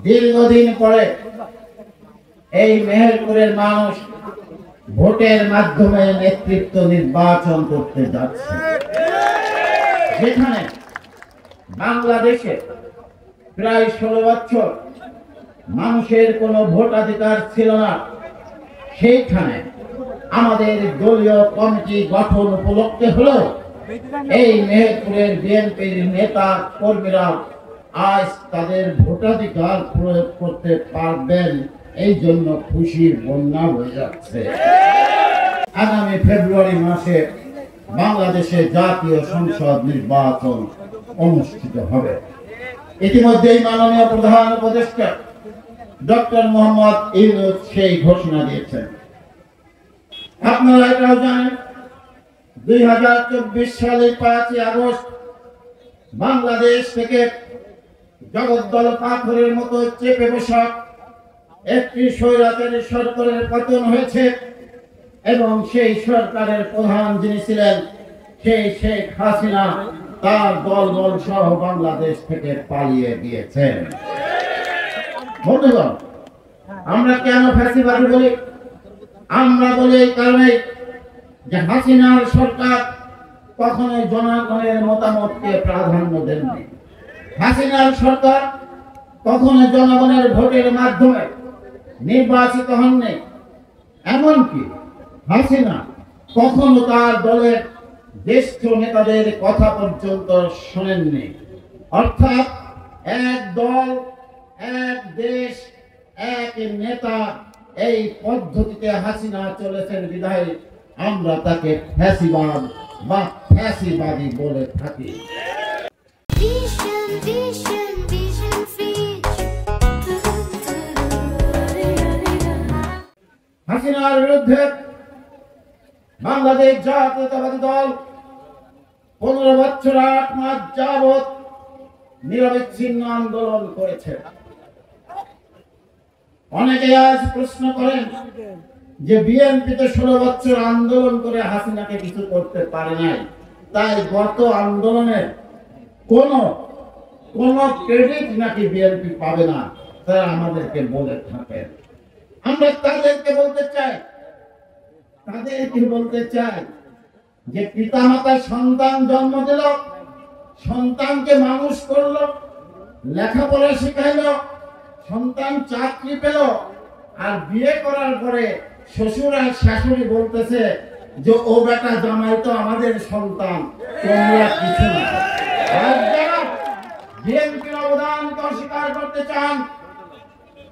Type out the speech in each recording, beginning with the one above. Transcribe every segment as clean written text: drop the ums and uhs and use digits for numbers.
দীর্ঘদিন পরে এই মেহেরপুরের মানুষ ভোটের মাধ্যমে নেতৃত্ব নির্বাচন করতে যাচ্ছে, যেখানে বাংলাদেশে প্রায় 16 বছর মানুষের কোনো ভোটাধিকার ছিল না। সেইখানে আমাদের দলীয় কমিটি গঠন উপলক্ষে হলো এই মেহেরপুরের বিএনপির নেতা কর্মীরা আজ তাদের ভোটাধিকার প্রয়োগ করতে পারবেন, এই জন্য খুশির বন্যা হয়ে যাচ্ছে। আগামী ফেব্রুয়ারি মাসে বাংলাদেশে জাতীয় সংসদ নির্বাচন অনুষ্ঠিত হবে। ইতিমধ্যেই মাননীয় প্রধান উপদেষ্টা ডক্টর মোহাম্মদ ইউনূস সেই ঘোষণা দিয়েছেন। আপনারা এটাও জানেন, 2024 সালের 5 আগস্ট বাংলাদেশ থেকে জগদ্দল পাথরের মতো চেপে বসা একটি স্বৈরাচারী সরকারের পতন হয়েছে এবং সেই সরকারের প্রধান যিনি ছিলেন সেই শেখ হাসিনা তার দলবল সহ বাংলাদেশ থেকে পালিয়ে গিয়েছেন। বন্ধুগণ, আমরা কেন ফ্যাসিবাদী বলি? আমরা বলি এই কারণে যে হাসিনার সরকার কখনোই জনগণের মতামতকে প্রাধান্য দেননি। হাসিনার সরকার কখনো জনগণের ভোটের মাধ্যমে নির্বাচিত হননি। এমনকি হাসিনা কখনো তার দলের জ্যেষ্ঠ নেতাদের কথা পর্যন্ত শোনেননি। অর্থাৎ এক দল, এক দেশ, এক নেতা, এই পদ্ধতিতে হাসিনা চলেছেন বিধায় আমরা তাকে ফ্যাসিবাদ বা ফ্যাসিবাদী বলে থাকি। হাসিনার বিরুদ্ধে বাংলাদেশ জাতীয়তাবাদী দল 15 বছর 8 মাস যাবৎ নিরবিচ্ছিন্ন আন্দোলন করেছে। অনেকে আজ প্রশ্ন করেন যে বিএনপি তো 16 বছর আন্দোলন করে হাসিনাকে কিছু করতে পারে নাই, তাই গত আন্দোলনের কোন ক্রেডিট নাকি বিএনপি পাবে না, তারা আমাদেরকে বলে থাকেন। আমরা তাদেরকে বলতে চাই যে পিতামাতা সন্তান জন্ম দিল, সন্তানকে মানুষ করলো, লেখাপড়া শিখাইলো, সন্তান চাকরি পেল, আর বিয়ে করার পরে শ্বশুর আর শাশুড়ি বলতেছে যে ও বেটা জামাই তো আমাদের সন্তান, তোমরা কিছু না। বিএনপির অবদানকে অস্বীকার করতে চান,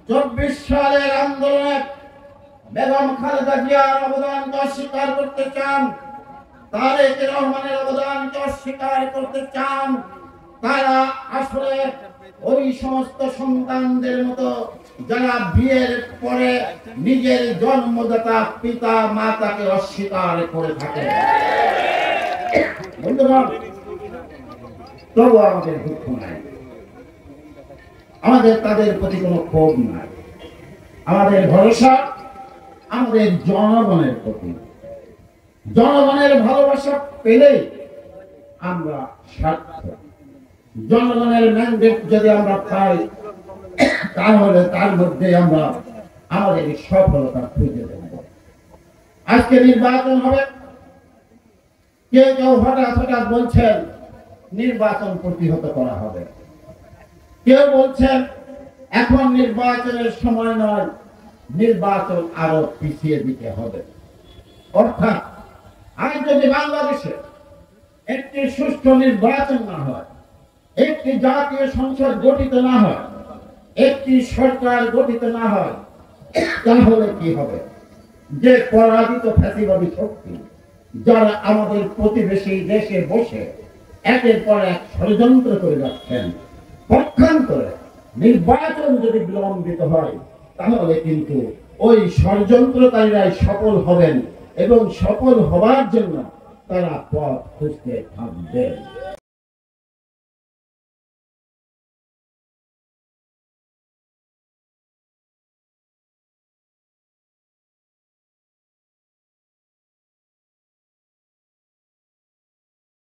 24 সালের আন্দোলনে বেগম খালেদা জিয়ার অবদানকে অস্বীকার করতে চান, তারেক রহমানের অবদানকে অস্বীকার করতে চান, তারা আসলে ওই সমস্ত সন্তানদের মতো যারা বিয়ের পরে নিজের জন্মদাতা পিতা মাতাকে অস্বীকার করে থাকে। বন্ধুগণ, তবু আমাদের দুঃখ নাই, আমাদের তাদের প্রতি কোনো ক্ষোভ নাই। আমাদের ভরসা আমাদের জনগণের প্রতি। জনগণের ভালোবাসা পেলেই আমরা সার্থক। জনগণের ম্যান্ডেট যদি আমরা পাই, তাহলে তার মধ্যে আমরা আমাদের সফলতা খুঁজে দেব। আজকে নির্বাচন হবে, কেউ হঠাৎ বলছেন নির্বাচন প্রতিহত করা হবে, কেউ বলছেন এখন নির্বাচনের সময় নয়, নির্বাচন আরো পিছিয়ে দিতে হবে। অর্থাৎ আজ যদি বাংলাদেশে একটি সুষ্ঠু নির্বাচন না হয়, একটি জাতীয় সংসদ গঠিত না হয়, একটি সরকার গঠিত না হয়, তাহলে কি হবে? যে পরাজিত ফ্যাসিবাদী শক্তি যারা আমাদের প্রতিবেশী দেশে বসে একের পর এক ষড়যন্ত্র করে যাচ্ছেন, পক্ষান্তরে নির্বাচন যদি বিলম্বিত হয়, তাহলে কিন্তু ওই ষড়যন্ত্রকারীরাই সফল হবেন এবং সফল হবার জন্য তারা পথ খুঁজতে থাকবেন।